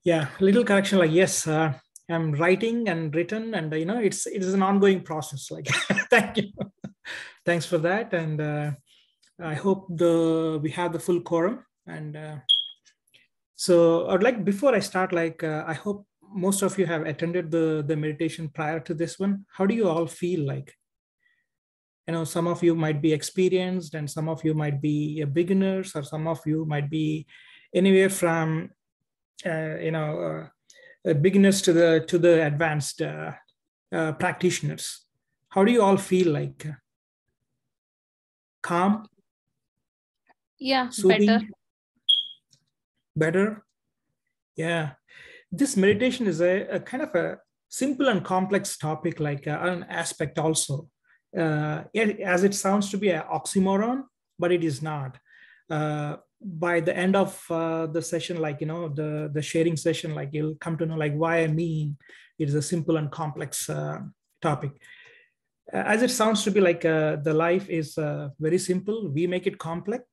Yeah, little correction. Like, yes, I'm writing and written, and it is an ongoing process. Like, thank you, thanks for that, and I hope we have the full quorum. And so, I'd like, before I start, like, I hope most of you have attended the meditation prior to this one. How do you all feel like? Some of you might be experienced, and some of you might be beginners, or some of you might be anywhere from beginners to the advanced practitioners. How do you all feel like? Calm? Yeah, soothing? Better? Yeah. This meditation is a kind of a simple and complex topic, like an aspect also. As it sounds to be an oxymoron, but it is not. By the end of the session, like, the sharing session, like, you'll come to know like why I mean it is a simple and complex topic. As it sounds to be like the life is very simple, we make it complex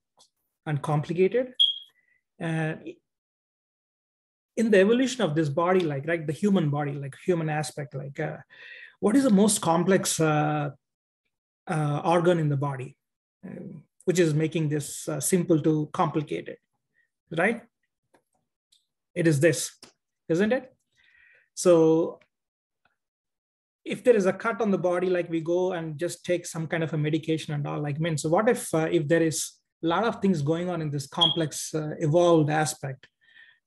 and complicated. In the evolution of this body, like, right, the human body, like human aspect, like what is the most complex organ in the body, which is making this simple to complicated, right? It is this, isn't it? So if there is a cut on the body, like, we go and just take some kind of a medication and all, like, man, so what if there is a lot of things going on in this complex evolved aspect,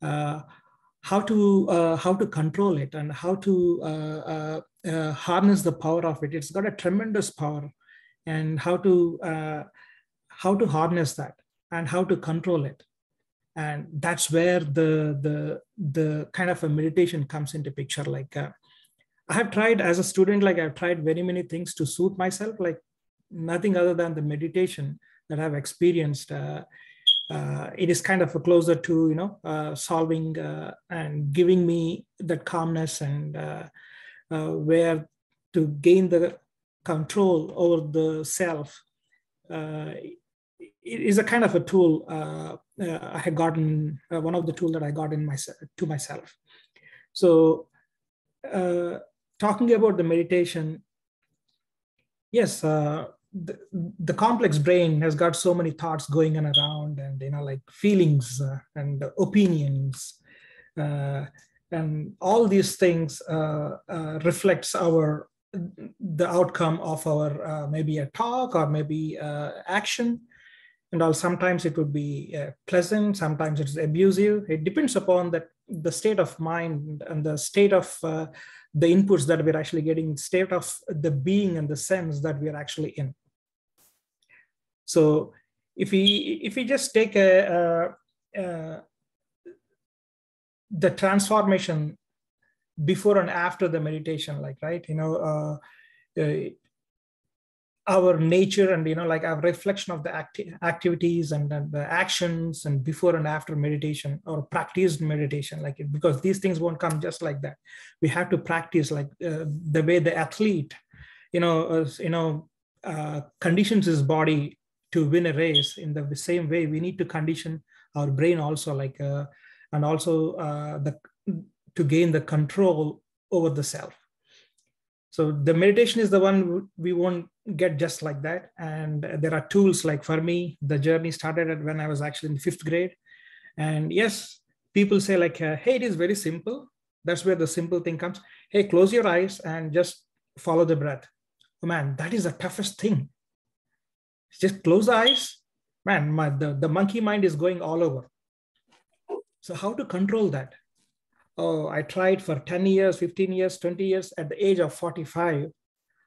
how to control it, and how to harness the power of it. It's got a tremendous power, and how to harness that and how to control it. And that's where the kind of a meditation comes into picture. Like, I have tried as a student, like, I've tried very many things to soothe myself, like nothing other than the meditation that I've experienced. It is kind of a closer to solving and giving me that calmness, and where to gain the control over the self. It is a kind of a tool I had gotten, one of the tools that I got to myself. So talking about the meditation, yes, the complex brain has got so many thoughts going on around, and like feelings and opinions, and all these things reflects the outcome of our maybe a talk, or maybe action. And all, sometimes it would be pleasant, sometimes it's abusive. It depends upon the state of mind and the state of the inputs that we're actually getting, state of the being and the sense that we're actually in. So if we just take the transformation before and after the meditation, like, right, our nature, and like our reflection of the activities and the actions, and before and after meditation or practiced meditation, like, because these things won't come just like that. We have to practice, like the way the athlete conditions his body to win a race. In the same way, we need to condition our brain also, like and also to gain the control over the self. So the meditation is the one we won't get just like that. And there are tools, like, for me, the journey started when I was actually in 5th grade. And yes, people say, like, hey, it is very simple. That's where the simple thing comes. Hey, close your eyes and just follow the breath. Oh man, that is the toughest thing. Just close the eyes. Man, the monkey mind is going all over. So how to control that? Oh, I tried for 10 years, 15 years, 20 years. At the age of 45,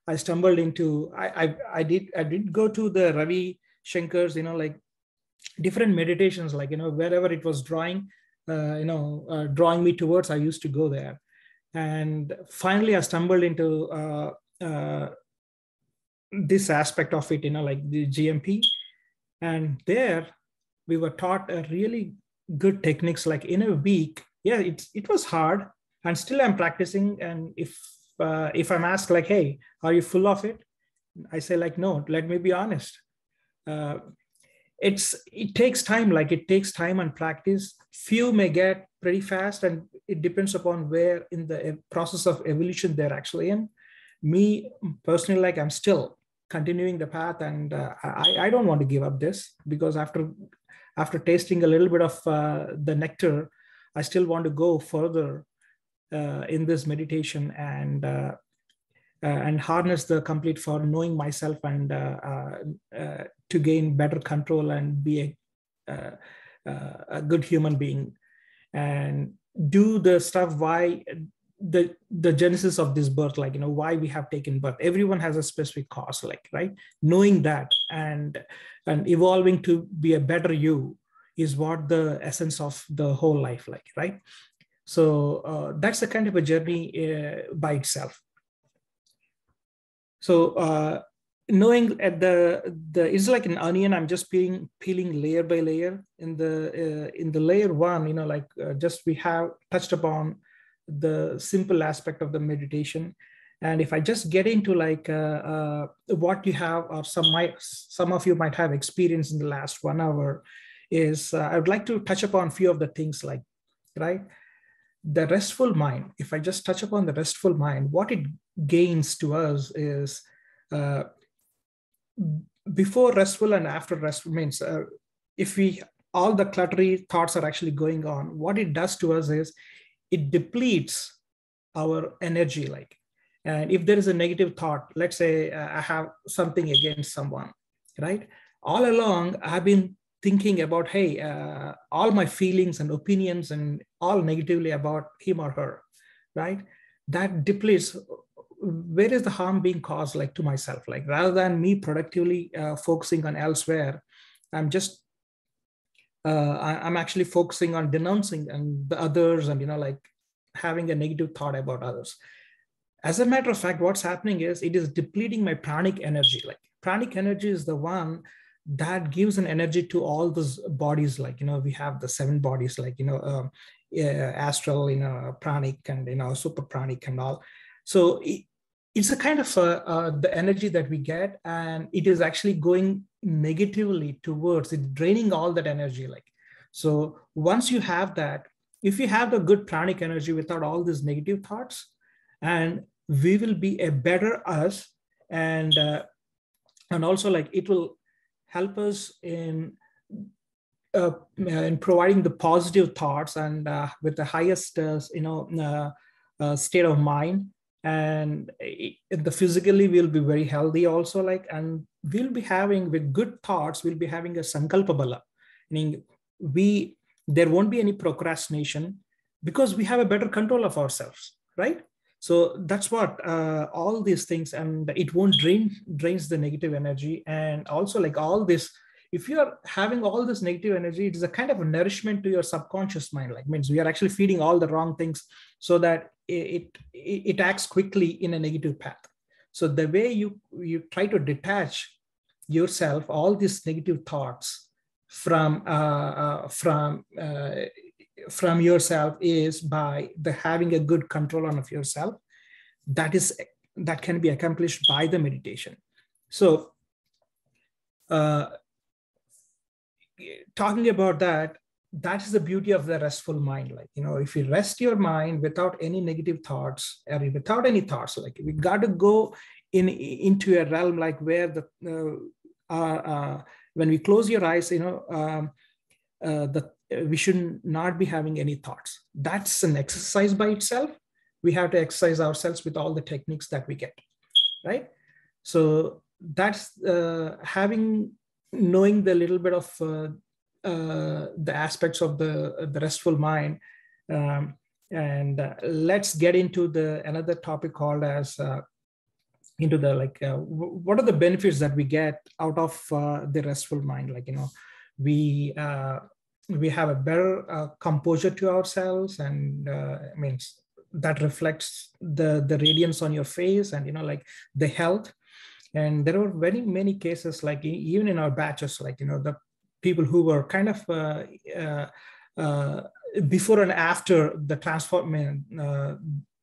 I stumbled into, I did go to the Ravi Shankar's, like different meditations, like, wherever it was drawing me towards, I used to go there. And finally, I stumbled into this aspect of it, like the GMP. And there we were taught a really good techniques, like in a week. Yeah, it was hard, and still I'm practicing. And if I'm asked, like, hey, are you full of it? I say, like, no, let me be honest. it takes time, like it takes time and practice. Few may get pretty fast, and it depends upon where in the process of evolution they're actually in. Me personally, like I'm still continuing the path, and I don't want to give up this, because after tasting a little bit of the nectar, I still want to go further in this meditation and harness the complete for knowing myself, and to gain better control and be a good human being, and do the stuff why the genesis of this birth, like, why we have taken birth. Everyone has a specific cause, like, right? Knowing that and evolving to be a better you is what the essence of the whole life, like, right? So that's a kind of a journey by itself. So knowing at the it's like an onion. I'm just peeling layer by layer. In the layer one, just we have touched upon the simple aspect of the meditation. And if I just get into like what you have, or some of you might have experienced in the last 1 hour, is I would like to touch upon a few of the things, like, right? The restful mind. If I just touch upon the restful mind, what it gains to us is before restful and after restful means if we all the cluttery thoughts are actually going on, what it does to us is it depletes our energy. Like, and if there is a negative thought, let's say I have something against someone, right? All along I've been thinking about, hey, all my feelings and opinions and all negatively about him or her, right? That depletes. Where is the harm being caused, like, to myself? Like, rather than me productively focusing on elsewhere, I'm just I'm actually focusing on denouncing and the others, and like having a negative thought about others. As a matter of fact, what's happening is it is depleting my pranic energy. Like, pranic energy is the one that gives an energy to all those bodies. Like, we have the 7 bodies, like, astral, pranic, and super pranic and all. So it's a kind of the energy that we get, and it is actually going negatively towards it, draining all that energy. Like, so once you have that, if you have the good pranic energy without all these negative thoughts, and we will be a better us, and also, like, it will help us in providing the positive thoughts, and with the highest state of mind. And the physically we'll be very healthy also, like, and we'll be having, with good thoughts, we'll be having a sankalpa bala, meaning there won't be any procrastination, because we have a better control of ourselves, right? So that's what all these things, and it won't drains the negative energy. And also, like, all this, if you are having all this negative energy, it is a kind of a nourishment to your subconscious mind. Like, means we are actually feeding all the wrong things, so that it acts quickly in a negative path. So the way you try to detach yourself, all these negative thoughts from yourself, is by having a good control of yourself. That can be accomplished by the meditation. So talking about that is the beauty of the restful mind. Like, if you rest your mind without any negative thoughts, or without any thoughts, like, we got to go into a realm, like, where when we close your eyes, we should not be having any thoughts. That's an exercise by itself. We have to exercise ourselves with all the techniques that we get, right? So that's knowing the little bit of the aspects of the restful mind. And let's get into another topic called as into the, like, what are the benefits that we get out of the restful mind? Like, we have a better composure to ourselves, and means that reflects the radiance on your face, and like the health. And there were very many cases, like, even in our batches, like, the people who were kind of before and after the transformation,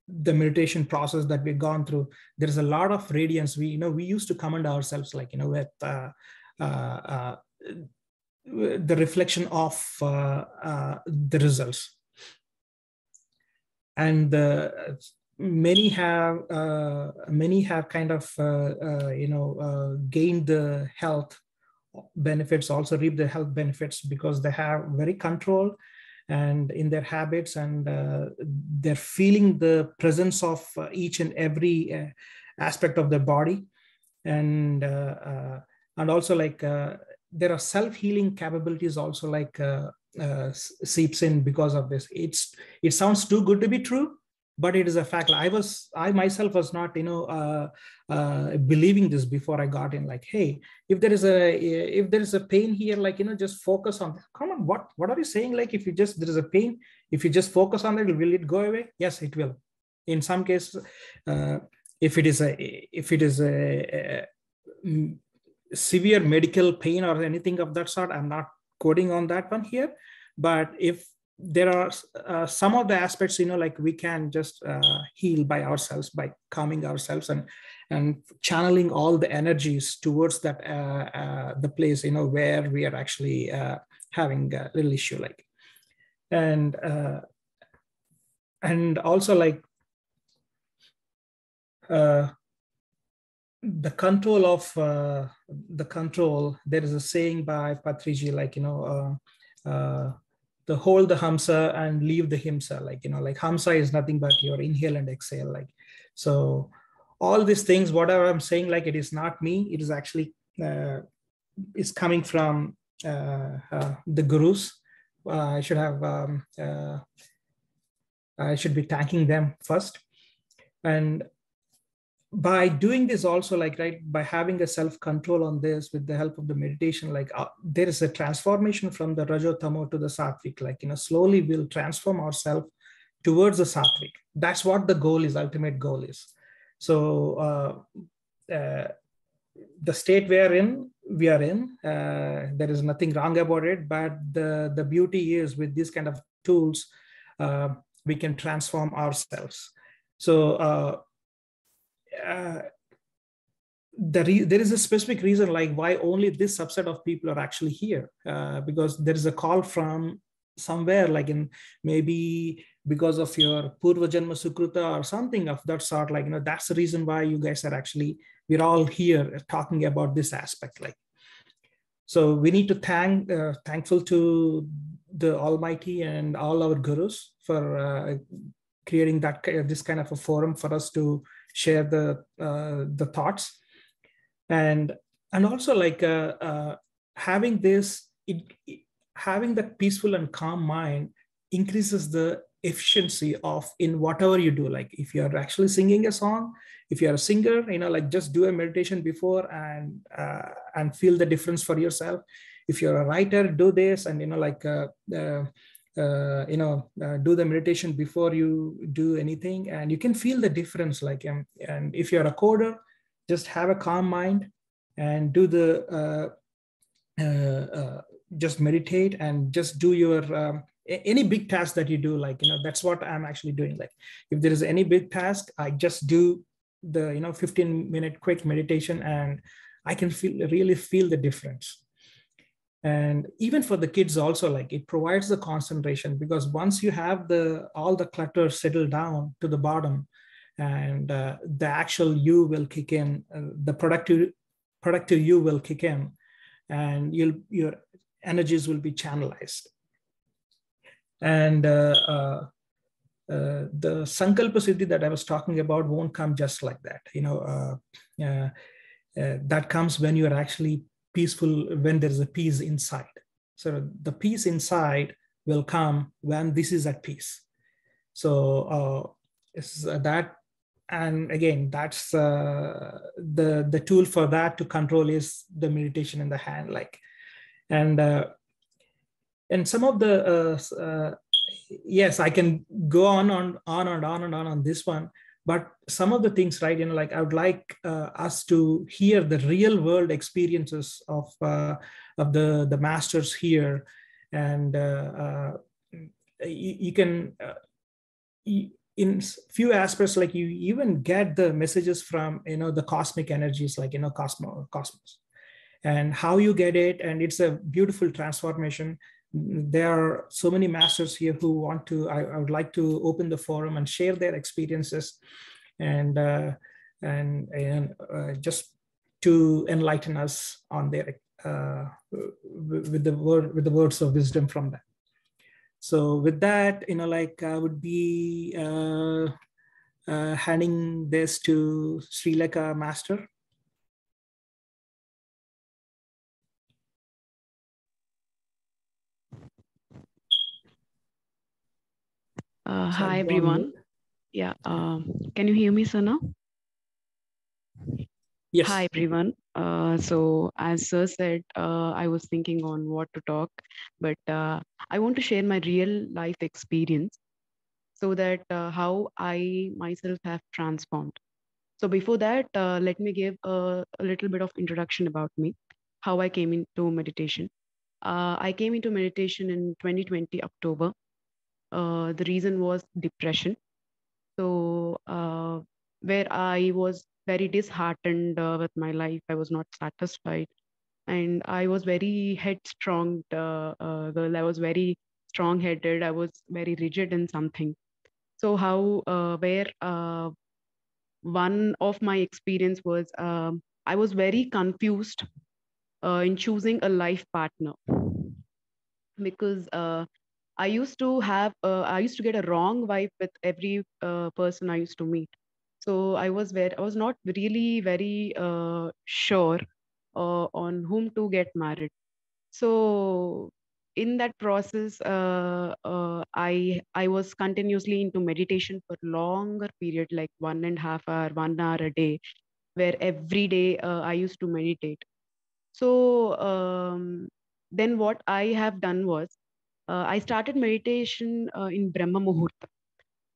the meditation process that we've gone through, there's a lot of radiance. We used to commend ourselves, like, with the reflection of the results. And many have kind of gained the health benefits, also reap the health benefits, because they have very control and in their habits, and they're feeling the presence of each and every aspect of their body. And also like there are self-healing capabilities also like seeps in because of this. It sounds too good to be true, but it is a fact. I myself was not believing this before I got in. Like, hey, if there is a pain here, like, just focus on, come on, what are you saying? Like, there is a pain, if you just focus on it, will it go away? Yes, it will. In some cases, if it is a severe medical pain or anything of that sort, I'm not coding on that one here. But if there are some of the aspects, like we can just heal by ourselves, by calming ourselves and channeling all the energies towards that the place, where we are actually having a little issue, like. And also like the control of there is a saying by Patriji, like, the hold the hamsa and leave the himsa, like, like hamsa is nothing but your inhale and exhale, like. So all these things, whatever I'm saying, like, it is not me, it is actually is coming from the gurus. I should be thanking them first. And by doing this also, like, right, by having a self-control on this with the help of the meditation, like there is a transformation from the Rajotamo to the Sattvic, like, slowly we'll transform ourselves towards the Sattvic. That's what the goal is, ultimate goal is. So the state we are in, there is nothing wrong about it, but the beauty is with these kind of tools, we can transform ourselves. So there is a specific reason, like, why only this subset of people are actually here, because there is a call from somewhere, like, in maybe because of your Purva Janma Sukruta or something of that sort, like, that's the reason why you guys are actually, we're all here talking about this aspect, like. So we need to thankful to the Almighty and all our gurus for creating this kind of a forum for us to share the thoughts. And also, like, having having that peaceful and calm mind increases the efficiency in whatever you do. Like, if you're actually singing a song, if you're a singer, like, just do a meditation before and feel the difference for yourself. If you're a writer, do this, and like do the meditation before you do anything, and you can feel the difference, like. And if you're a coder, just have a calm mind and do just meditate and just do your any big task that you do, like, that's what I'm actually doing. Like, if there is any big task, I just do the 15-minute quick meditation, and I can really feel the difference. And even for the kids also, like, it provides the concentration, because once you have all the clutter settled down to the bottom, and the actual you will kick in, the productive you will kick in, and your energies will be channelized. And the Sankalpa Siddhi that I was talking about won't come just like that. That comes when you are actually peaceful, when there is a peace inside. So the peace inside will come when this is at peace. So that, and again, that's the tool for that to control is the meditation in the hand, like. And some of the yes, I can go on this one, but some of the things, right, like, I would like us to hear the real world experiences of the masters here. And you can in few aspects, like, you even get the messages from the cosmic energies, like, cosmos. and how you get it. And it's a beautiful transformation. There are so many masters here who want to, I would like to open the forum and share their experiences, and just to enlighten us on their with the words of wisdom from them. So with that, like I would be handing this to Sri Lanka Master. Hi everyone. Yeah, can you hear me, sir, now? Yes. Hi everyone. So as sir said, I was thinking on what to talk, but I want to share my real life experience so that how I myself have transformed. So before that, let me give a little bit of introduction about me, how I came into meditation. I came into meditation in 2020 October. The reason was depression. So where I was very disheartened with my life, I was not satisfied, and I was very headstrong girl. I was very strong-headed. I was very rigid in something. So how where one of my experience was I was very confused in choosing a life partner because I used to get a wrong vibe with every person I used to meet. So I was not really very sure on whom to get married. So in that process, I was continuously into meditation for longer period, like 1.5 hour, 1 hour a day, where every day I used to meditate. So then what I have done was I started meditation in Brahma Muhurta,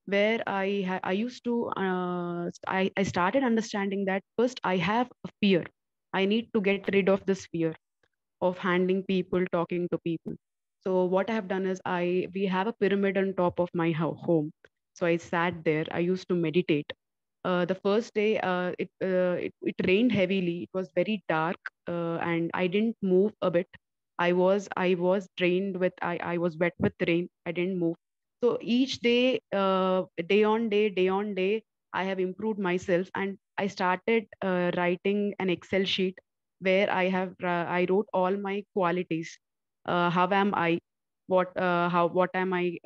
where I used to I started understanding that first I have a fear. I need to get rid of this fear of handling people, talking to people. So what I have done is we have a pyramid on top of my home. So I sat there. I used to meditate. The first day, it rained heavily. It was very dark, and I didn't move a bit. I was drained with I was wet with rain. I didn't move. So each day, day on day, I have improved myself, and I started writing an Excel sheet where I wrote all my qualities. How am I? What am I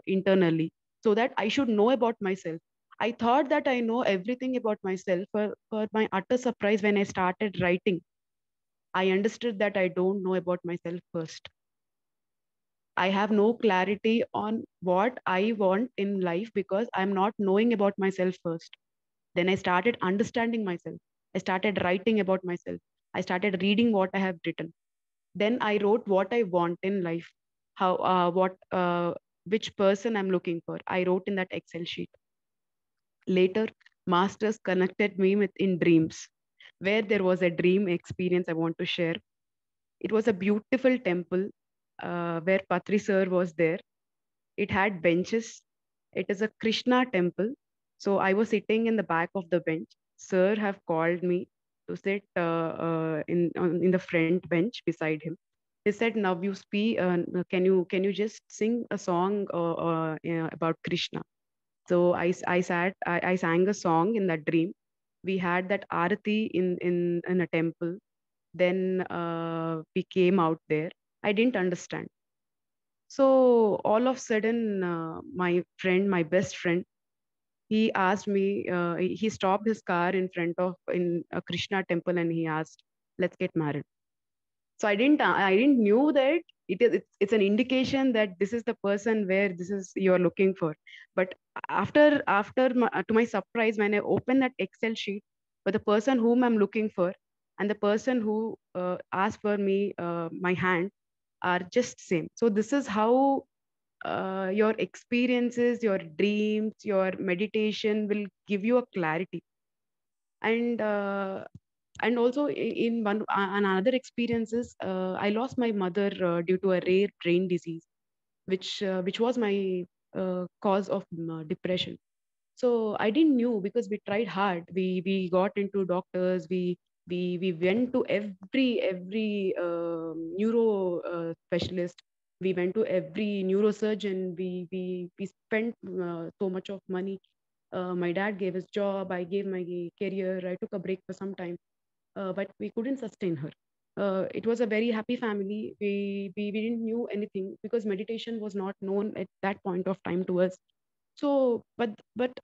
internally? So that I should know about myself. I thought that I know everything about myself. For my utter surprise, when I started writing, I understood that I don't know about myself first. I have no clarity on what I want in life because I'm not knowing about myself first. Then I started understanding myself. I started writing about myself. I started reading what I have written. Then I wrote what I want in life, how what which person I'm looking for. I wrote in that Excel sheet. Later, masters connected me with in dreams, where there was a dream experience I want to share. It was a beautiful temple where Patri sir was there. It had benches. It is a Krishna temple. So I was sitting in the back of the bench. Sir have called me to sit in the front bench beside him. He said, "Now you speak. Can you just sing a song about Krishna?" So I sang a song in that dream. We had that arati in a temple. Then we came out there. I didn't understand. So all of a sudden, my best friend, he asked me. He stopped his car in a Krishna temple, and he asked, "Let's get married." So I didn't knew that it's an indication that this is the person where this is you're looking for. But to my surprise, when I opened that Excel sheet for the person whom I'm looking for and the person who asked for me my hand are just same. So this is how your experiences, your dreams, your meditation will give you a clarity. And also in one another experiences, I lost my mother due to a rare brain disease, which was my cause of depression. So I didn't knew because we tried hard. We got into doctors. We went to every neuro specialist. We went to every neurosurgeon. We spent so much of money. My dad gave his job. I gave my career. I took a break for some time, but we couldn't sustain her. It was a very happy family. We didn't knew anything because meditation was not known at that point of time to us. So, but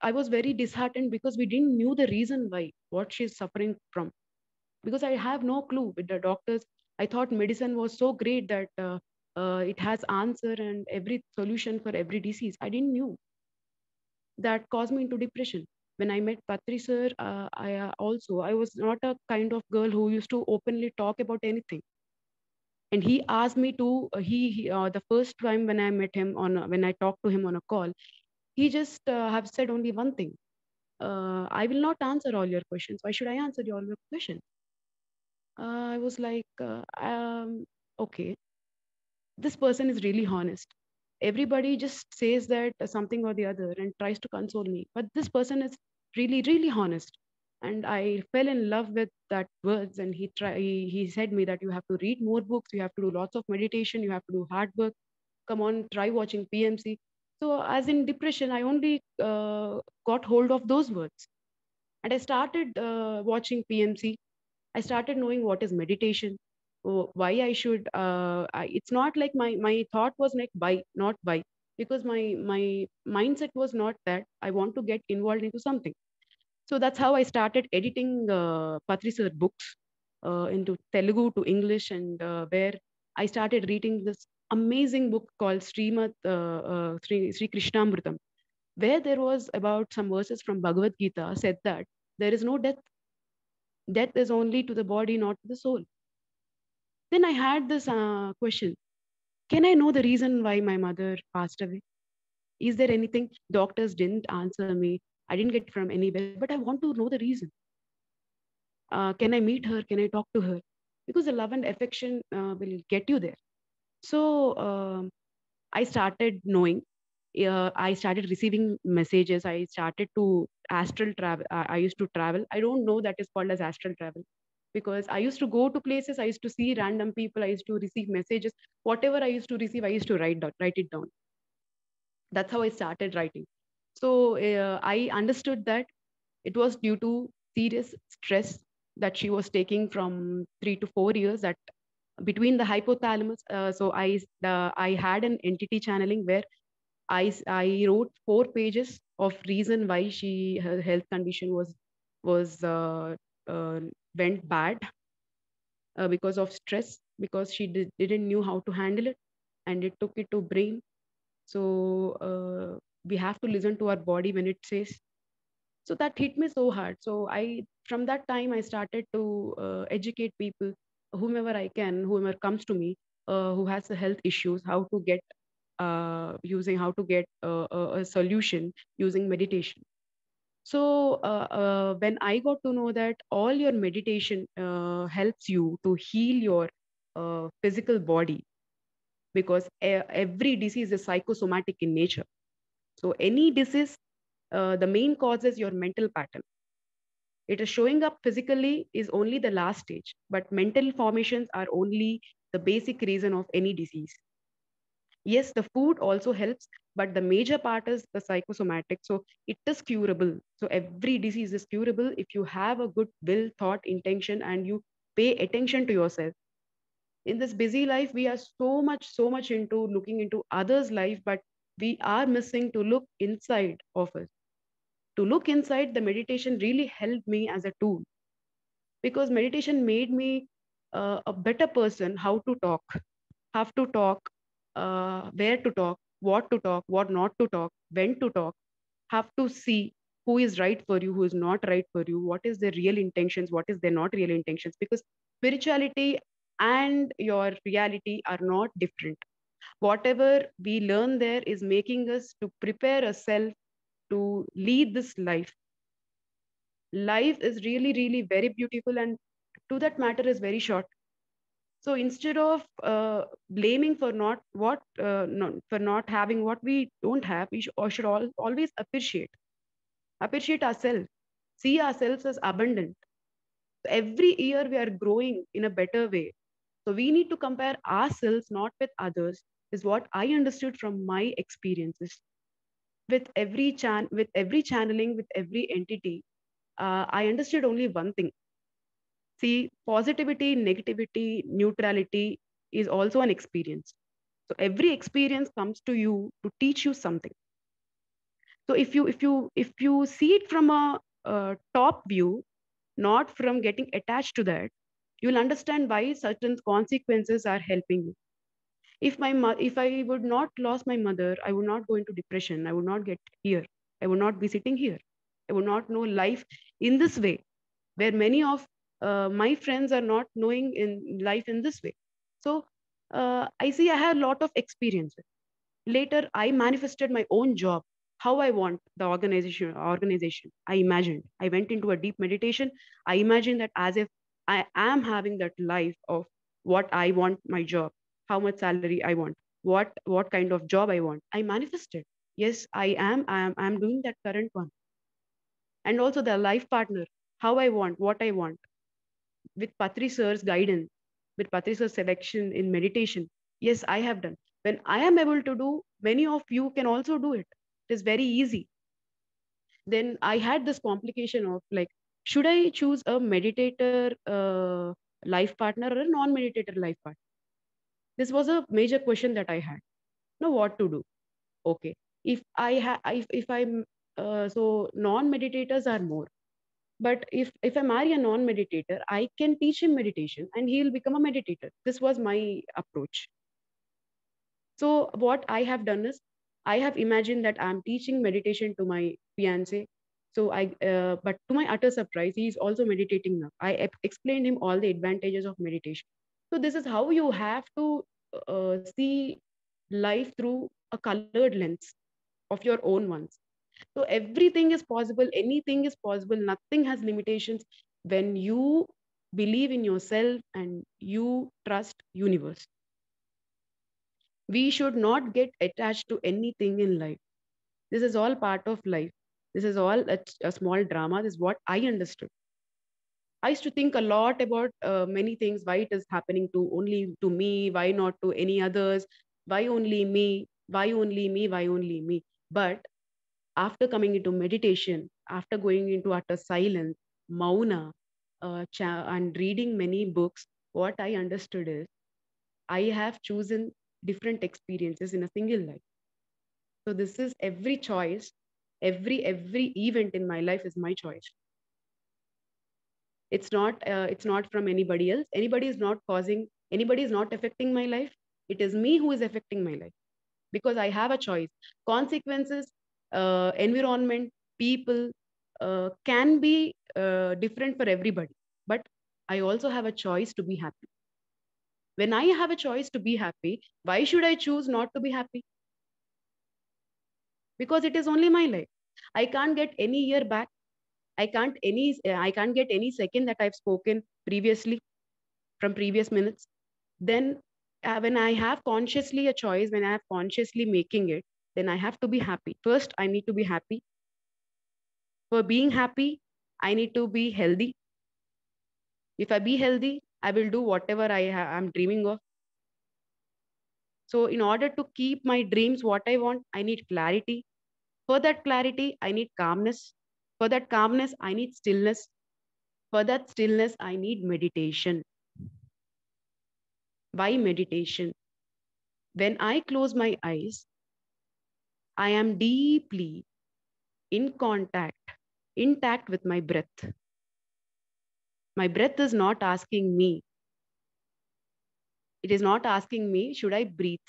I was very disheartened because we didn't knew the reason why, what she's suffering from, because I have no clue with the doctors. I thought medicine was so great that it has answer and every solution for every disease. I didn't knew. That caused me into depression. When I met Patri sir, I was not a kind of girl who used to openly talk about anything. And he asked me to, the first time when I met him when I talked to him on a call, he just have said only one thing. I will not answer all your questions. Why should I answer all your questions? I was like, okay, this person is really honest. Everybody just says that something or the other and tries to console me, but this person is really, really honest. And I fell in love with that words. And he said me that you have to read more books, you have to do lots of meditation, you have to do hard work. Come on, try watching PMC. So as in depression, I only got hold of those words, and I started watching PMC. I started knowing what is meditation, why I should. It's not like my thought was like buy, not buy, because my mindset was not that I want to get involved into something. So that's how I started editing Patri sir books into Telugu to English, and where I started reading this amazing book called Sri Krishnamritam, where there was about some verses from Bhagavad Gita said that there is no death. Death is only to the body, not to the soul. Then I had this question: can I know the reason why my mother passed away? Is there anything? Doctors didn't answer me. I didn't get from anywhere, but I want to know the reason. Can I meet her? Can I talk to her? Because the love and affection will get you there. So I started knowing. I started receiving messages. I started to astral travel. I used to travel. I don't know that is called as astral travel, because I used to go to places. I used to see random people. I used to receive messages. Whatever I used to receive, I used to write it down. That's how I started writing. So I understood that it was due to serious stress that she was taking from 3 to 4 years, that between the hypothalamus. I had an entity channeling where I wrote 4 pages of reason why her health condition was uh, went bad, because of stress, because she didn't knew how to handle it, and it took it to brain. So we have to listen to our body when it says. So that hit me so hard. So I from that time I started to educate people, whomever comes to me, who has the health issues, how to get a solution using meditation. So when I got to know that all your meditation helps you to heal your physical body, because every disease is psychosomatic in nature. So any disease, the main cause is your mental pattern. It is showing up physically is only the last stage, but mental formations are only the basic reason of any disease. Yes, the food also helps, but the major part is the psychosomatic. So it is curable. So every disease is curable if you have a good will, thought, intention, and you pay attention to yourself. In this busy life, we are so much into looking into others' life, but we are missing to look inside of us. To look inside, the meditation really helped me as a tool, because meditation made me a better person. How to talk, have to talk, where to talk, what not to talk, when to talk, have to see who is right for you, who is not right for you, what is their real intentions, what is their not real intentions, because spirituality and your reality are not different. Whatever we learn there is making us to prepare ourselves to lead this life. Life is really, really very beautiful, and to that matter is very short. So instead of blaming for for not having what we don't have, we should always appreciate ourselves, see ourselves as abundant. Every year we are growing in a better way. So we need to compare ourselves not with others, is what I understood from my experiences. With with every channeling, with every entity, I understood only one thing. See, positivity, negativity, neutrality is also an experience. So every experience comes to you to teach you something. So if you see it from a top view, not from getting attached to that, you'll understand why certain consequences are helping you. If I would not lose my mother, I would not go into depression. I would not get here. I would not be sitting here. I would not know life in this way, where many of my friends are not knowing in life in this way. So I see I have a lot of experiences. Later, I manifested my own job, how I want the organization. I imagined. I went into a deep meditation. I imagined that as if I am having that life of what I want my job, how much salary I want, what kind of job I want. I manifested. Yes, I am doing that current one. And also the life partner, how I want, what I want. With Patri sir's guidance, with Patri sir's selection in meditation, yes, I have done. When I am able to do, many of you can also do it. It is very easy. Then I had this complication of like, should I choose a meditator life partner or a non-meditator life partner? This was a major question that I had. Now, what to do? Okay, if I'm so non-meditators are more. But if I marry a non-meditator, I can teach him meditation and he'll become a meditator. This was my approach. So what I have done is I have imagined that I'm teaching meditation to my fiance. So but to my utter surprise, he's also meditating now. I explained him all the advantages of meditation. So this is how you have to see life through a colored lens of your own ones. So everything is possible, anything is possible, nothing has limitations when you believe in yourself and you trust universe. We should not get attached to anything in life. This is all part of life. This is all a small drama. This is what I understood. I used to think a lot about many things, why it is happening to only to me, why not to any others, why only me, why only me, why only me. But after coming into meditation, after going into utter silence, mauna, and reading many books, what I understood is I have chosen different experiences in a single life. So this is every choice, every event in my life is my choice. It's not from anybody else. Anybody is not causing. Anybody is not affecting my life. It is me who is affecting my life because I have a choice. Consequences, environment, people can be different for everybody, but I also have a choice to be happy. When I have a choice to be happy, why should I choose not to be happy? Because it is only my life. I can't get any year back. I can't get any second that I've spoken previously from previous minutes. Then when I have consciously a choice, when I have consciously making it, then I have to be happy. First, I need to be happy. For being happy, I need to be healthy. If I be healthy, I will do whatever I'm dreaming of. So in order to keep my dreams what I want, I need clarity. For that clarity, I need calmness. For that calmness, I need stillness. For that stillness, I need meditation. Why meditation? When I close my eyes, I am deeply in contact, intact with my breath. My breath is not asking me. It is not asking me, should I breathe?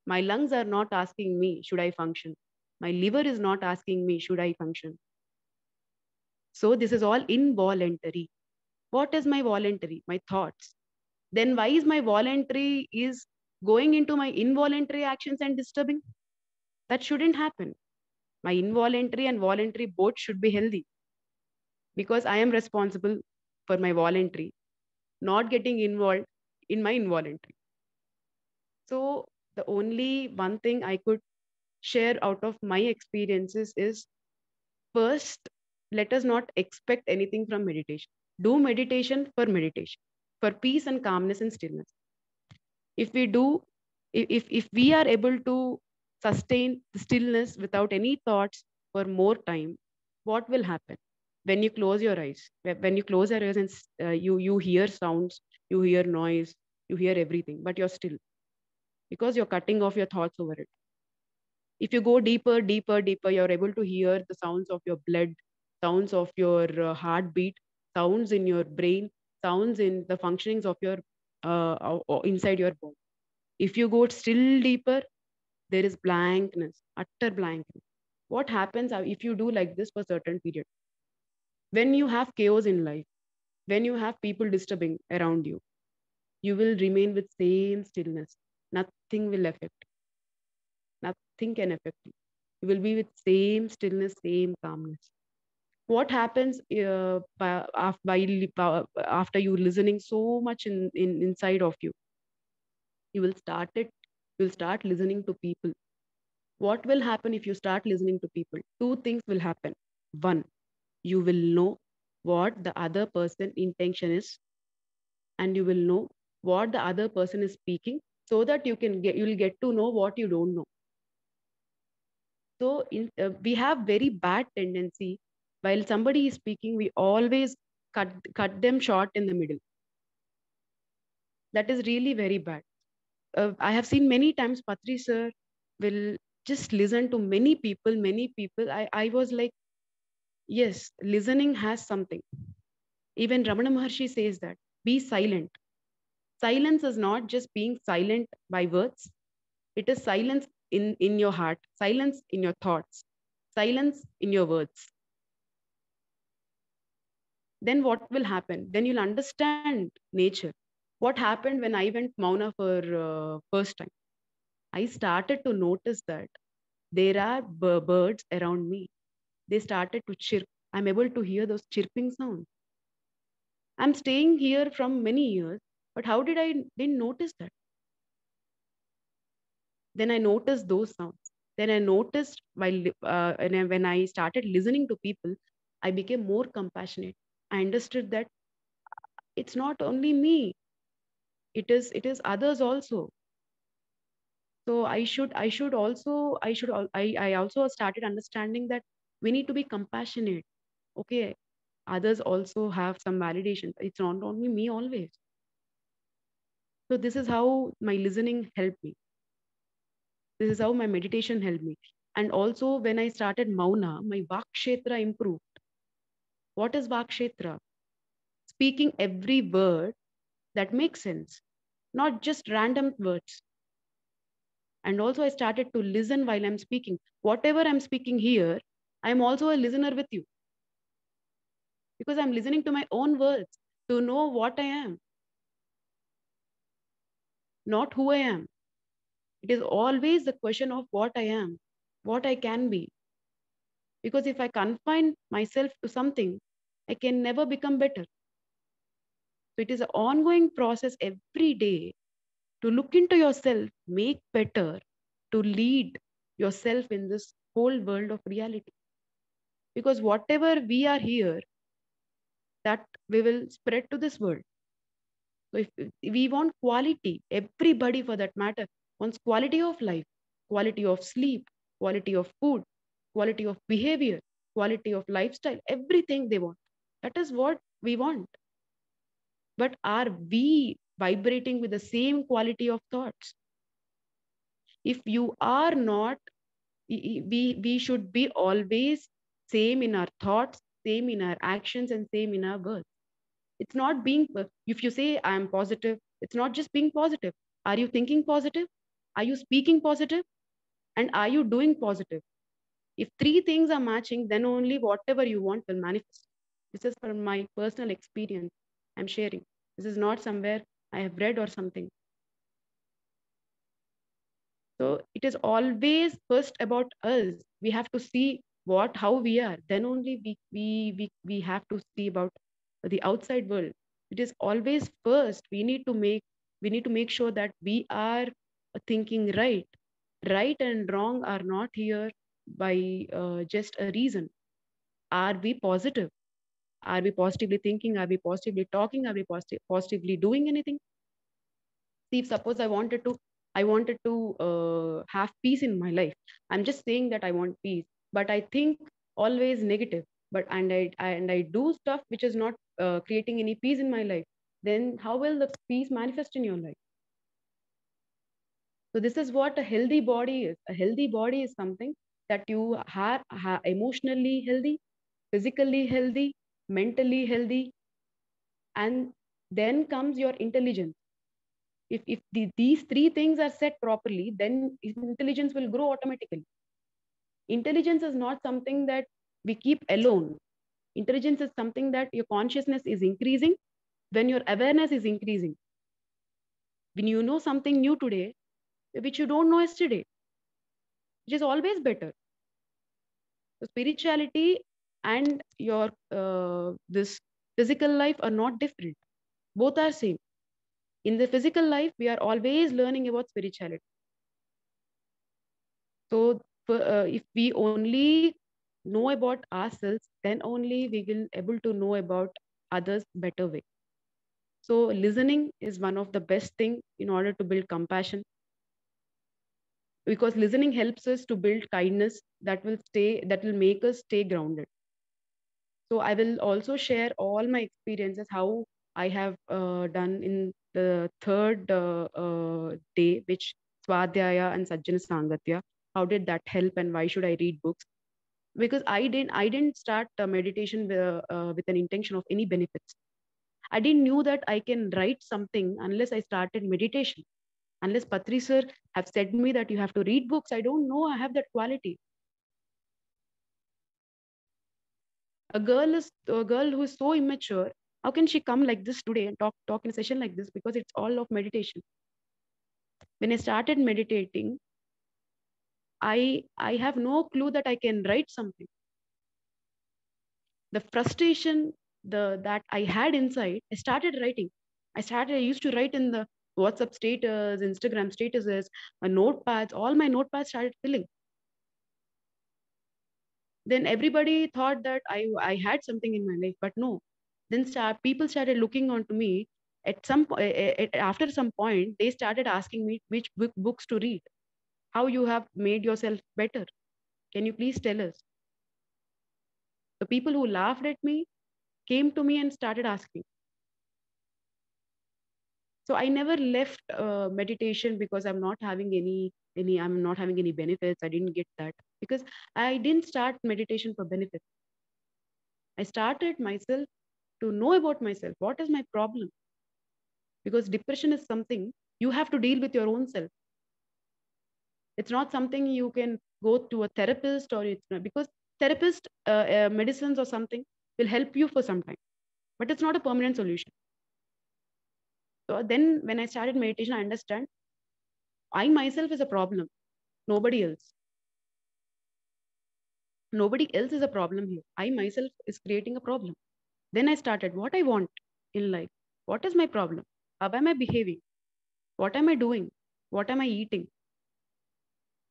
My lungs are not asking me, should I function? My liver is not asking me, should I function? So this is all involuntary. What is my voluntary? My thoughts. Then why is my voluntary is going into my involuntary actions and disturbing? That shouldn't happen. My involuntary and voluntary both should be healthy because I am responsible for my voluntary, not getting involved in my involuntary. So the only one thing I could share out of my experiences is first, let us not expect anything from meditation. Do meditation, for peace and calmness and stillness. If we do, if we are able to sustain the stillness without any thoughts for more time, what will happen? When you close your eyes, when you close your eyes and you hear sounds, you hear noise, you hear everything, but you're still, because you're cutting off your thoughts over it. If you go deeper, you're able to hear the sounds of your blood, sounds of your heartbeat, sounds in your brain, sounds in the functionings of your inside your body. If you go still deeper, there is blankness, utter blankness. What happens if you do like this for a certain period? When you have chaos in life, when you have people disturbing around you, you will remain with same stillness. Nothing will affect. Nothing can affect you. You will be with same stillness, same calmness. What happens after you listening so much in inside of you? You will start listening to people. What will happen if you start listening to people? Two things will happen. One, you will know what the other person intention is, and you will know what the other person is speaking, so that you'll get to know what you don't know. So we have very bad tendency, while somebody is speaking, we always cut them short in the middle. That is really very bad. I have seen many times Patri sir will just listen to many people. I was like, yes, listening has something. Even Ramana Maharshi says that, be silent. Silence is not just being silent by words. It is silence in your heart, silence in your thoughts, silence in your words. Then what will happen? Then you'll understand nature. What happened when I went Mauna for first time? I started to notice that there are birds around me. They started to chirp. I'm able to hear those chirping sounds. I'm staying here from many years, but how did I didn't notice that? Then I noticed those sounds. Then I noticed when I started listening to people, I became more compassionate. I understood that it's not only me, it is others also. So I also started understanding that we need to be compassionate. Okay, others also have some validation. It's not only me always. So this is how my listening helped me. This is how my meditation helped me. And also when I started Mauna, my Vakshetra improved. What is Vakshetra? Speaking every word that makes sense, not just random words. And also I started to listen while I'm speaking. Whatever I'm speaking here, I'm also a listener with you. Because I'm listening to my own words to know what I am, not who I am. It is always the question of what I am, what I can be. Because if I confine myself to something, I can never become better. So it is an ongoing process every day to look into yourself, make better, to lead yourself in this whole world of reality. Because whatever we are here, that we will spread to this world. So if we want quality, everybody for that matter wants quality of life, quality of sleep, quality of food, quality of behavior, quality of lifestyle, everything they want. That is what we want. But are we vibrating with the same quality of thoughts? If you are not, we should be always same in our thoughts, same in our actions, and same in our words. It's not being, if you say I am positive, it's not just being positive. Are you thinking positive? Are you speaking positive? And are you doing positive? If three things are matching, then only whatever you want will manifest. This is from my personal experience I'm sharing. This is not somewhere I have read or something. So it is always first about us. We have to see how we are. Then only we have to see about the outside world. It is always first. We need to make sure that we are thinking right. Right and wrong are not here by just a reason. Are we positive? Are we positively thinking? Are we positively talking? Are we positively doing anything? See, if suppose I wanted to have peace in my life, I'm just saying that I want peace, but I think always negative, but and I do stuff which is not creating any peace in my life, then how will the peace manifest in your life? So this is what a healthy body is. A healthy body is something that you are emotionally healthy, physically healthy, mentally healthy, and then comes your intelligence. If these three things are set properly, then intelligence will grow automatically. Intelligence is not something that we keep alone. Intelligence is something that your consciousness is increasing when your awareness is increasing. When you know something new today, which you don't know yesterday, which is always better. So spirituality and your this physical life are not different. Both are same. In the physical life, we are always learning about spirituality. So if we only know about ourselves, then only we will able to know about others better way. So listening is one of the best thing in order to build compassion, because listening helps us to build kindness that will make us stay grounded. So I will also share all my experiences, how I have done in the third day, which Swadhyaya and Sajjana Sangatya. How did that help, and why should I read books? Because I didn't start meditation with an intention of any benefits. I didn't knew that I can write something unless I started meditation. Unless Patri sir have said me that you have to read books, I don't know I have that quality. A girl who is so immature, how can she come like this today and talk in a session like this? Because it's all of meditation. When I started meditating, I have no clue that I can write something. The frustration that I had inside, I started writing. I used to write in the WhatsApp status, Instagram statuses, my notepads, all my notepads started filling. Then everybody thought that I had something in my life, but no. Then people started looking onto me. After some point, they started asking me which books to read, how you have made yourself better. Can you please tell us? The people who laughed at me came to me and started asking. So I never left meditation because I'm not having any benefits. I didn't get that because I didn't start meditation for benefits. I started myself to know about myself. What is my problem? Because depression is something you have to deal with your own self. It's not something you can go to a therapist, or it's not, because therapist medicines or something will help you for some time, but it's not a permanent solution. So then when I started meditation, I understand I myself is a problem, nobody else. Nobody else is a problem here. I myself is creating a problem. Then I started what I want in life. What is my problem? How am I behaving? What am I doing? What am I eating?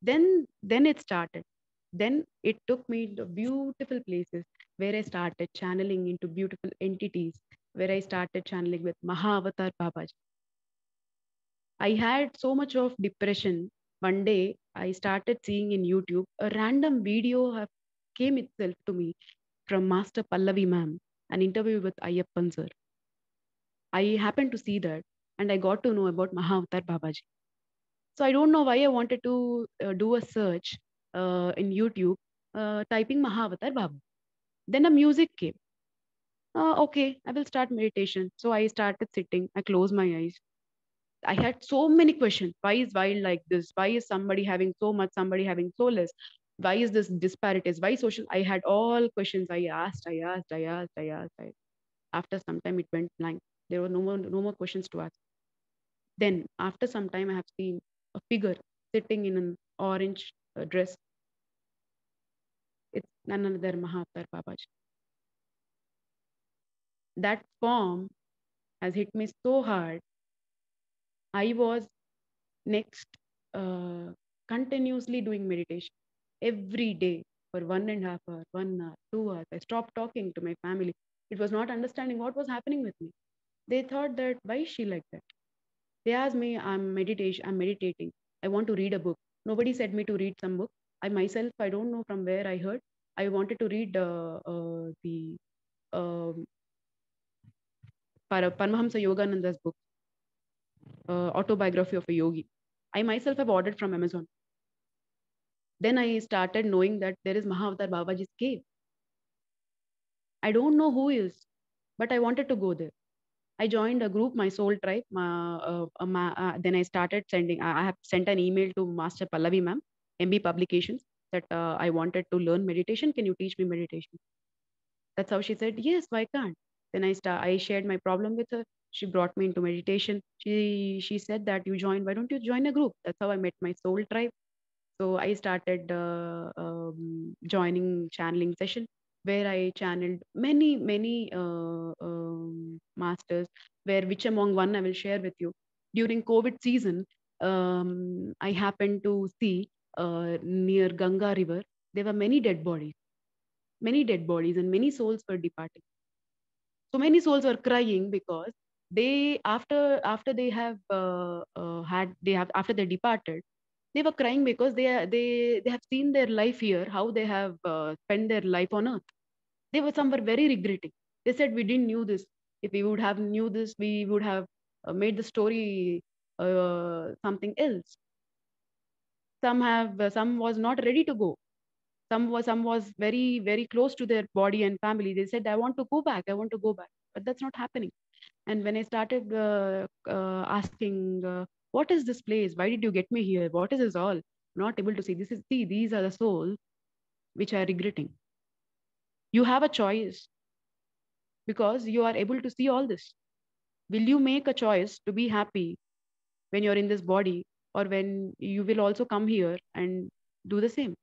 Then it started. Then it took me to beautiful places where I started channeling into beautiful entities, where I started channeling with Mahavatar Babaji. I had so much of depression. One day I started seeing in YouTube a random video came itself to me from Master Pallavi ma'am, an interview with Ayyappan sir. I happened to see that and I got to know about Mahavatar Babaji. So I don't know why I wanted to do a search in YouTube, typing Mahavatar Baba. Then a music came. Okay, I will start meditation. So I started sitting. I closed my eyes. I had so many questions. Why is wild like this? Why is somebody having so much, somebody having so less? Why is this disparities? Why social? I had all questions. I asked, I asked, I asked, I asked. After some time, it went blank. There were no more questions to ask. Then, after some time, I have seen a figure sitting in an orange dress. It's none other Mahavatar Babaji. That form has hit me so hard. I was next continuously doing meditation every day for 1.5 hours, 1 hour, 2 hours. I stopped talking to my family. It was not understanding what was happening with me. They thought that, why is she like that? They asked me, I'm meditating. I want to read a book. Nobody said me to read some book. I myself, I don't know from where I heard. I wanted to read the um Paramahamsa Yogananda's book, Autobiography of a Yogi. I myself have ordered from Amazon. Then I started knowing that there is Mahavatar Babaji's cave. I don't know who is, but I wanted to go there. I joined a group, my soul tribe. Then I started sending, I have sent an email to Master Pallavi ma'am, MB Publications, that I wanted to learn meditation. Can you teach me meditation? That's how she said, yes, why can't? Then I shared my problem with her. She brought me into meditation. She said that you join, why don't you join a group? That's how I met my soul tribe. So I started joining channeling session where I channeled many masters. Where which among one I will share with you. During COVID season, I happened to see near Ganga River there were many dead bodies, and many souls were departing. So many souls were crying because they after they have had they have after they departed, they were crying because they have seen their life here, how they have spent their life on earth. Some were very regretting. They said, we didn't knew this. If we would have knew this, we would have made the story something else. Some was not ready to go. Some was very close to their body and family. They said, I want to go back, I want to go back, but that's not happening. And when I started asking, what is this place? Why did you get me here? What is this all? Not able to see. These are the souls which are regretting. You have a choice because you are able to see all this. Will you make a choice to be happy when you're in this body, or when you will also come here and do the same?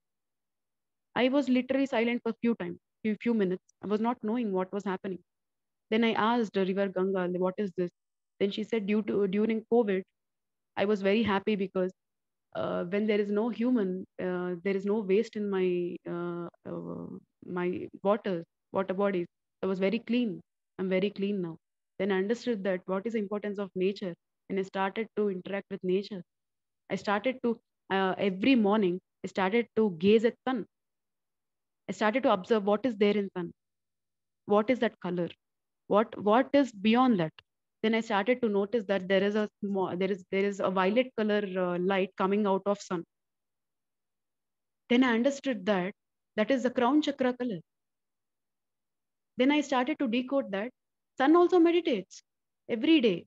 I was literally silent for few minutes. I was not knowing what was happening. Then I asked River Ganga, what is this? Then she said, during COVID, I was very happy because when there is no human, there is no waste in my water bodies. I was very clean. I'm very clean now. Then I understood that what is the importance of nature, and I started to interact with nature. I started to every morning. I started to gaze at sun. I started to observe what is there in sun. What is that color? What is beyond that? Then I started to notice that there is a violet color light coming out of sun. Then I understood that that is the crown chakra color. Then I started to decode that sun also meditates every day.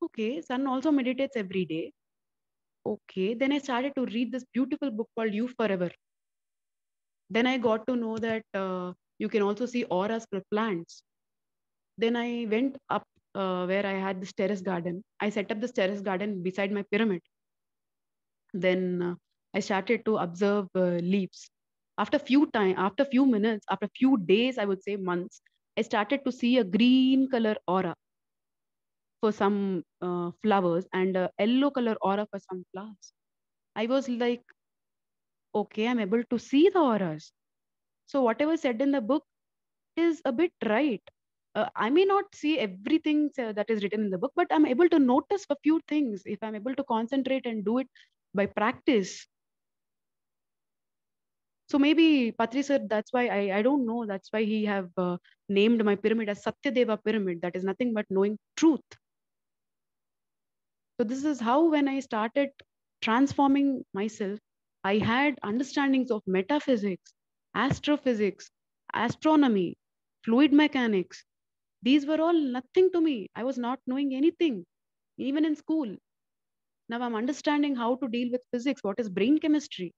Okay, sun also meditates every day. Okay, then I started to read this beautiful book called You Forever. Then I got to know that you can also see auras for plants. Then I went up where I had this terrace garden. I set up this terrace garden beside my pyramid. Then I started to observe leaves. After few minutes, after few days, I would say months, I started to see a green color aura for some flowers and a yellow color aura for some flowers. I was like, okay, I'm able to see the auras. So whatever said in the book is a bit right. I may not see everything that is written in the book, but I'm able to notice a few things if I'm able to concentrate and do it by practice. So maybe Patri sir, that's why I don't know. That's why he have named my pyramid as Satyadeva pyramid. That is nothing but knowing truth. So this is how when I started transforming myself, I had understandings of metaphysics, astrophysics, astronomy, fluid mechanics. These were all nothing to me. I was not knowing anything, even in school. Now I'm understanding how to deal with physics. What is brain chemistry?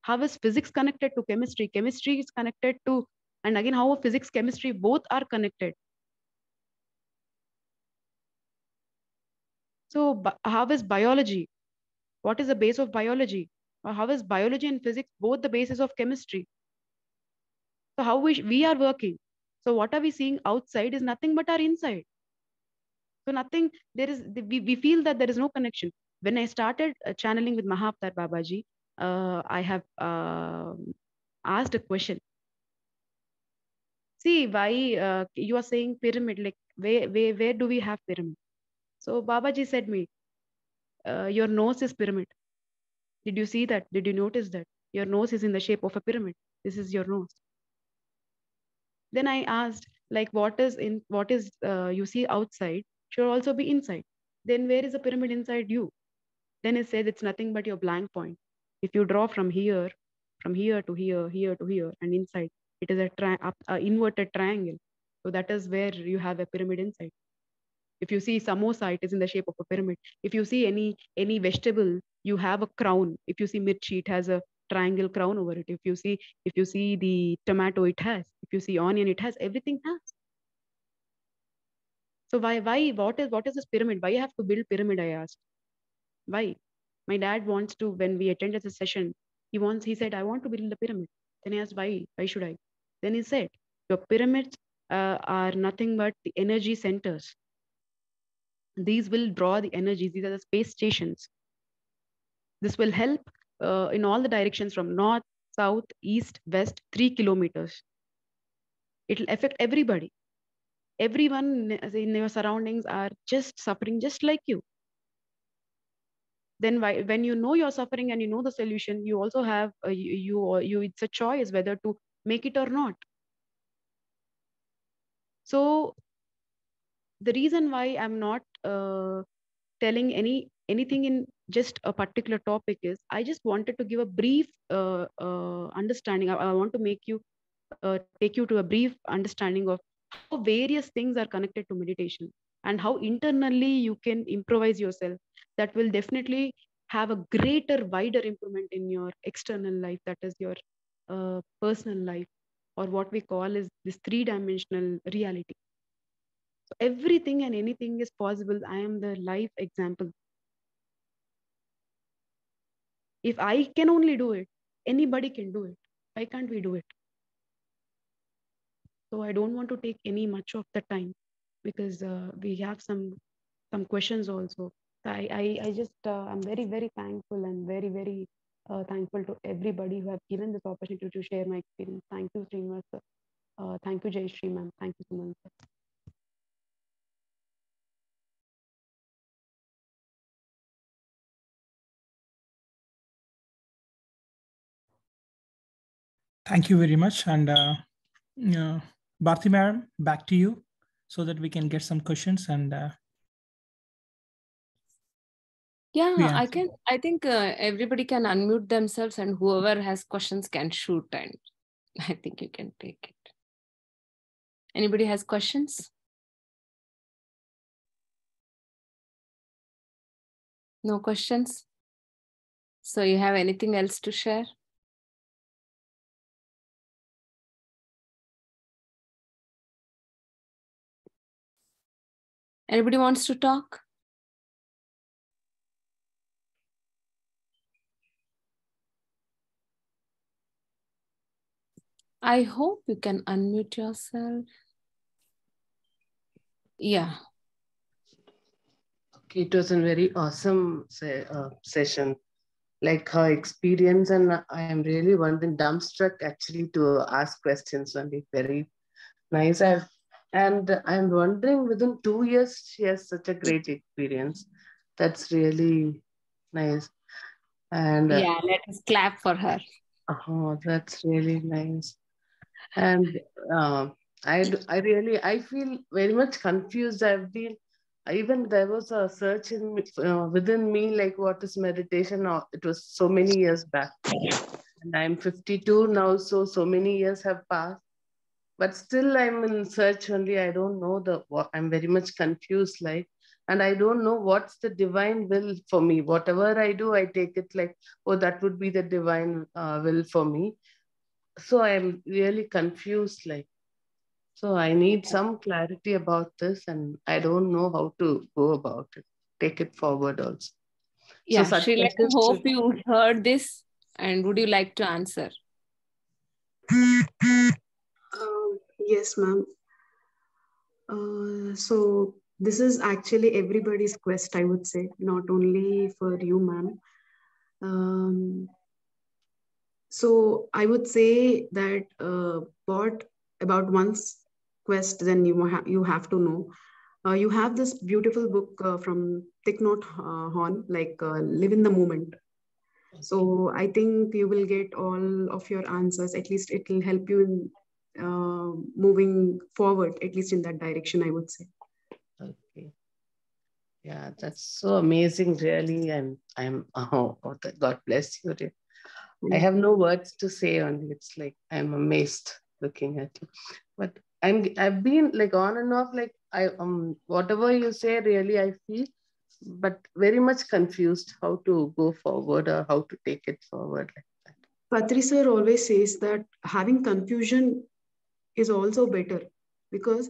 How is physics connected to chemistry? Chemistry is connected to, and again, how physics, chemistry, both are connected. So how is biology? What is the base of biology? Or how is biology and physics both the basis of chemistry? So how we are working. So what are we seeing outside is nothing but our inside. So nothing, we feel that there is no connection. When I started channeling with Mahavatar Babaji, I have asked a question. see why you are saying pyramid, like where do we have pyramid? So Babaji said me, your nose is pyramid. Did you see that? Did you notice that? Your nose is in the shape of a pyramid. This is your nose. Then I asked, like, what is you see outside should also be inside. Then where is the pyramid inside you? Then it says it's nothing but your blank point. If you draw from here to here, here to here, and inside, it is a inverted triangle. So that is where you have a pyramid inside. If you see samosa, it is in the shape of a pyramid. If you see any vegetable, you have a crown. If you see mirchi, it has a triangle crown over it. If you see the tomato, it has. If you see onion, it has. Everything has. So why what is this pyramid? Why you have to build pyramid? I asked. Why? My dad wants to, when we attended the session, he said, I want to build a pyramid. Then I asked, why should I? Then he said, your pyramids are nothing but the energy centers. These will draw the energies. These are the space stations. This will help in all the directions from north, south, east, west, 3 kilometers. It will affect everybody. Everyone in your surroundings are just suffering just like you. Then when you know you're suffering and you know the solution, you also have it's a choice whether to make it or not. So the reason why I'm not telling anything in just a particular topic is I just wanted to give a brief understanding. I want to make you take you to a brief understanding of how various things are connected to meditation and how internally you can improvise yourself. That will definitely have a greater, wider improvement in your external life, that is your personal life, or what we call is this 3-dimensional reality. So everything and anything is possible. I am the life example. If I can only do it, anybody can do it. Why can't we do it? So I don't want to take any much of the time because we have some questions also. I just I'm very, very thankful and very, very thankful to everybody who have given this opportunity to share my experience. Thank you, Srinivas. Thank you, Jai Shri ma'am. Thank you, Suman sir. Thank you very much. And Bharti Madam, back to you so that we can get some questions and Yeah, I think everybody can unmute themselves and whoever has questions can shoot, and I think you can take it. Anybody has questions? No questions? So you have anything else to share? Anybody wants to talk? I hope you can unmute yourself. Yeah. Okay, it was a very awesome session. Like her experience, and I am really wondering, dumbstruck actually to ask questions. Only very nice. I'm wondering, within 2 years, she has such a great experience. That's really nice. And yeah, let us clap for her. Oh, that's really nice. And I feel very much confused. Even there was a search within me, like what is meditation? Or it was so many years back, and I'm 52 now, so many years have passed. But still, I'm in search only. I don't know I'm very much confused, like, and I don't know what's the divine will for me. Whatever I do, I take it like, oh, that would be the divine will for me. So I'm really confused, like. So I need some clarity about this, and I don't know how to go about it. Take it forward also. Yeah, so Sri, I hope you heard this, and would you like to answer? Yes, ma'am. So this is actually everybody's quest, I would say, not only for you, ma'am. So I would say that what about one's quest, then you have to know. You have this beautiful book from Thich Nhat Hanh, like Live in the Moment. So I think you will get all of your answers. At least it will help you in moving forward, at least in that direction, I would say. Okay. Yeah, that's so amazing, really. And God bless you. I have no words to say on it. It's like I'm amazed looking at you. But I've been like on and off, like whatever you say, really I feel, but very much confused how to go forward or how to take it forward like that. Patri sir always says that having confusion is also better, because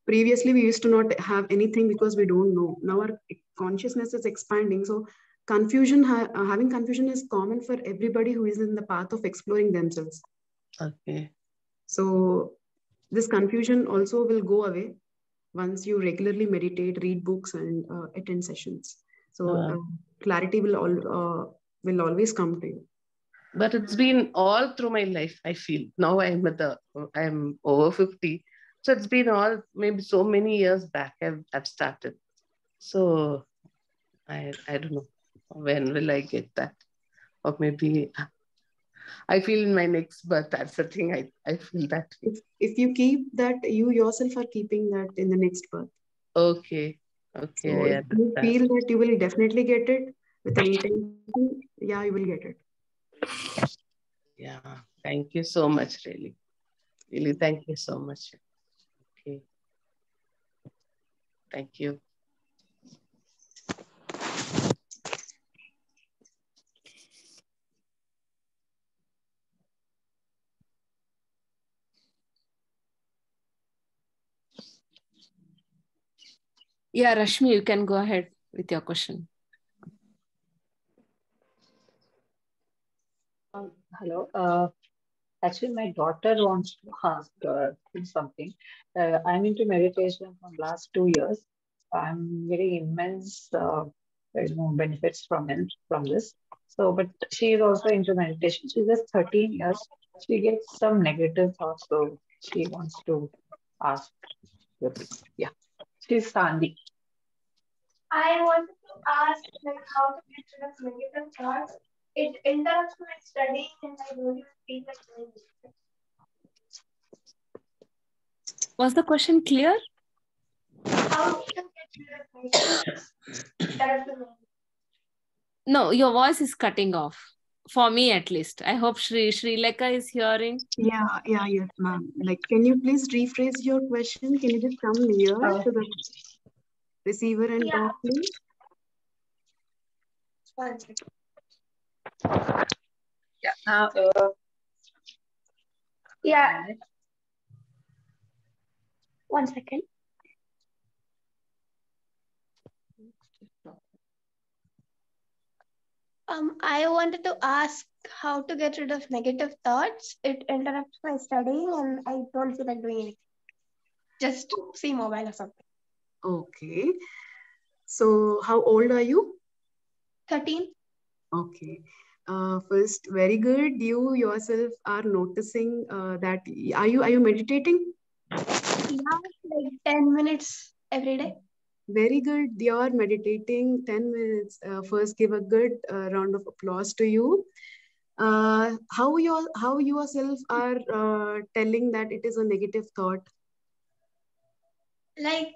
previously we used to not have anything because we don't know. Now our consciousness is expanding. So confusion, having confusion is common for everybody who is in the path of exploring themselves. Okay. So this confusion also will go away once you regularly meditate, read books, and attend sessions. So clarity will always come to you. But it's been all through my life, I feel. Now I'm over 50. So it's been all maybe so many years back I've started. So I don't know when will I get that, or maybe I feel in my next birth. That's the thing. I feel that. If you keep that, you yourself are keeping that in the next birth. Okay. So if you feel that you will definitely get it with an intention, yeah, you will get it. Yeah. Thank you so much, really. Really, thank you so much. Okay. Thank you. Yeah, Rashmi, you can go ahead with your question. Hello. Actually, my daughter wants to ask something. I'm into meditation from last 2 years. I'm getting immense benefits from this. So, but she is also into meditation. She's just 13 years. She gets some negative thoughts, so she wants to ask. Yeah, she's Sandi. I wanted to ask how to get rid of negative thoughts. It interrupts my studying and I don't even feel like doing it. Was the question clear? How to get rid of negative thoughts? No, your voice is cutting off. For me, at least. I hope Sri Lekha is hearing. Yeah, yes, ma'am. Like, can you please rephrase your question? Can you just come near to the receiver and talk, please? One second. Yeah. Now. Yeah. 1 second. I wanted to ask how to get rid of negative thoughts. It interrupts my studying and I don't feel like doing anything. Just see mobile or something. Okay. So how old are you? 13. Okay. First, very good. You yourself are noticing that. Are you meditating? Yeah, like 10 minutes every day. Very good. You're meditating 10 minutes. First, give a good round of applause to you. How you yourself are telling that it is a negative thought? Like,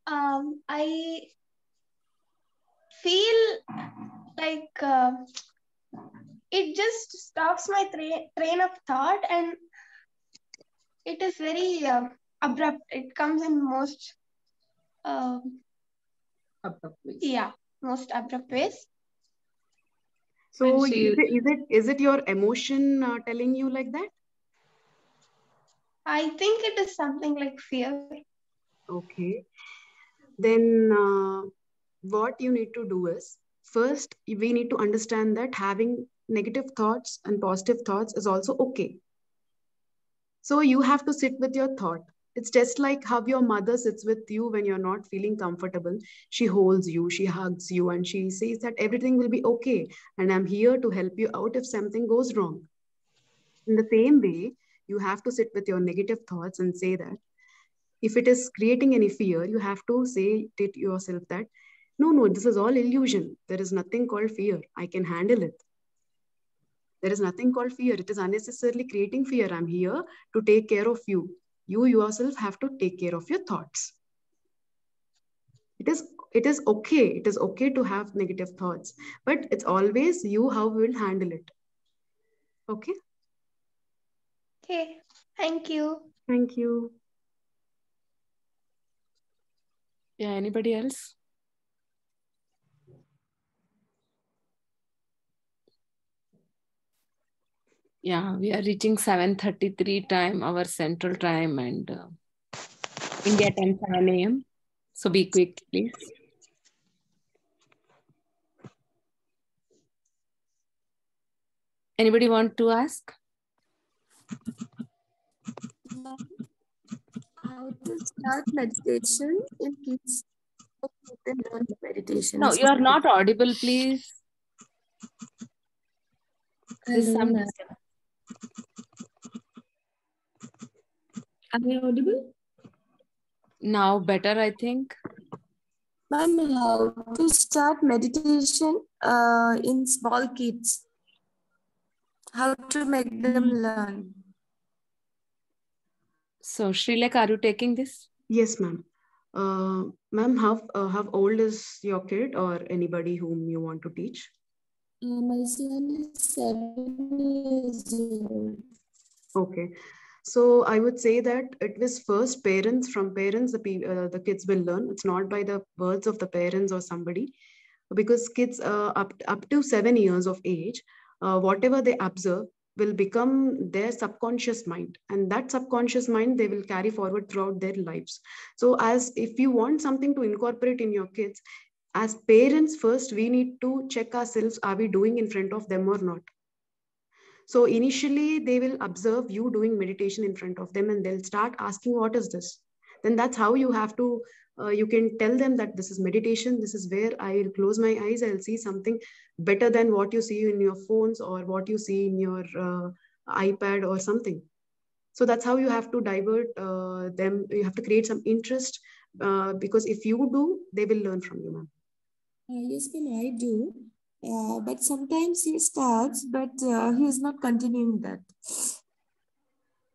I feel like it just stops my train of thought and it is very abrupt. It comes in most Abrupt ways. Yeah, most abrupt ways. So is it your emotion telling you like that? I think it is something like fear. Okay. Then what you need to do is, first, we need to understand that having negative thoughts and positive thoughts is also okay. So you have to sit with your thought. It's just like how your mother sits with you when you're not feeling comfortable. She holds you, she hugs you, and she says that everything will be okay. And I'm here to help you out if something goes wrong. In the same way, you have to sit with your negative thoughts and say that if it is creating any fear, you have to say to yourself that, no, this is all illusion. There is nothing called fear. I can handle it. There is nothing called fear. It is unnecessarily creating fear. I'm here to take care of you. You yourself have to take care of your thoughts. It is okay. It is okay to have negative thoughts, but it's always you how we will handle it. Okay? Okay. Thank you. Thank you. Yeah, anybody else? Yeah, we are reaching 7:33 time, our central time, and India time 7 a.m. So be quick, please. Anybody want to ask? How to start meditation in kids? Meditation. No, you are not audible, please. There's some disturbance. Am I audible? Now better, I think. Ma'am, how to start meditation in small kids? How to make them learn? So, Srilek, are you taking this? Yes, ma'am. Ma'am, how old is your kid or anybody whom you want to teach? My son is 7 years old. Okay. So I would say that it was first parents. From parents, the kids will learn. It's not by the words of the parents or somebody, because kids up to 7 years of age, whatever they observe will become their subconscious mind, and that subconscious mind they will carry forward throughout their lives. So as if you want something to incorporate in your kids, as parents first we need to check ourselves, are we doing in front of them or not? So initially they will observe you doing meditation in front of them, and they'll start asking, what is this? Then that's how you have to, you can tell them that this is meditation. This is where I'll close my eyes. I'll see something better than what you see in your phones or what you see in your iPad or something. So that's how you have to divert them. You have to create some interest, because if you do, they will learn from you, ma'am. Yes, ma'am, I do. But sometimes he starts, but he is not continuing that.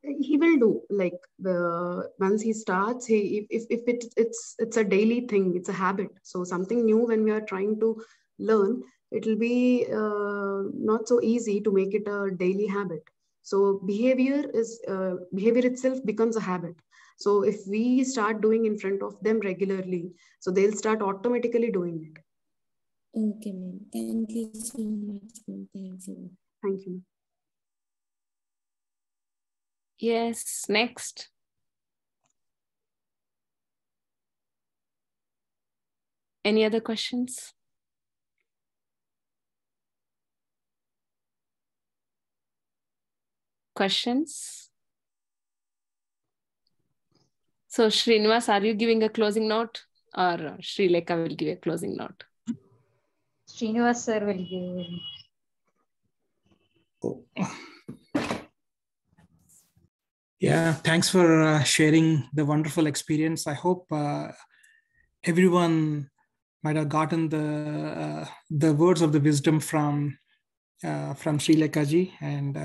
He will do, like once he starts, if it's a daily thing, it's a habit. So something new, when we are trying to learn, it will be not so easy to make it a daily habit. So behavior itself becomes a habit. So if we start doing in front of them regularly, so they'll start automatically doing it. Okay, ma'am. Thank you so much, ma'am. Thank you. Thank you. Yes, next. Any other questions? Questions? So, Srinivas, are you giving a closing note, or Srileka will give a closing note? Srinivas sir will give. Yeah, thanks for sharing the wonderful experience. I hope everyone might have gotten the words of the wisdom from Srileka ji, and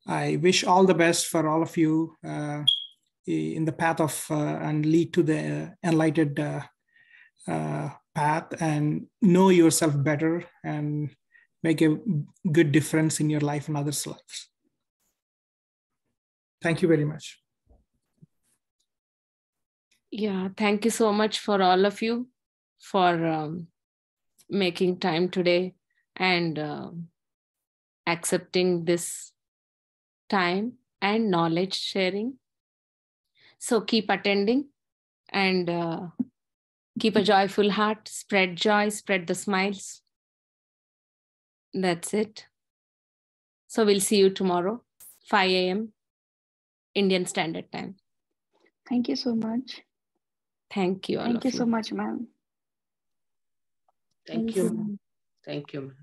I wish all the best for all of you in the path of and lead to the enlightened path, and know yourself better and make a good difference in your life and others' lives. Thank you very much. Yeah, thank you so much for all of you for making time today and accepting this time and knowledge sharing. So keep attending and keep a joyful heart, spread joy, spread the smiles. That's it. So we'll see you tomorrow, 5 a.m. Indian Standard Time. Thank you so much. Thank you all. Thank you so much, ma'am. Thank you. Thank you, ma'am.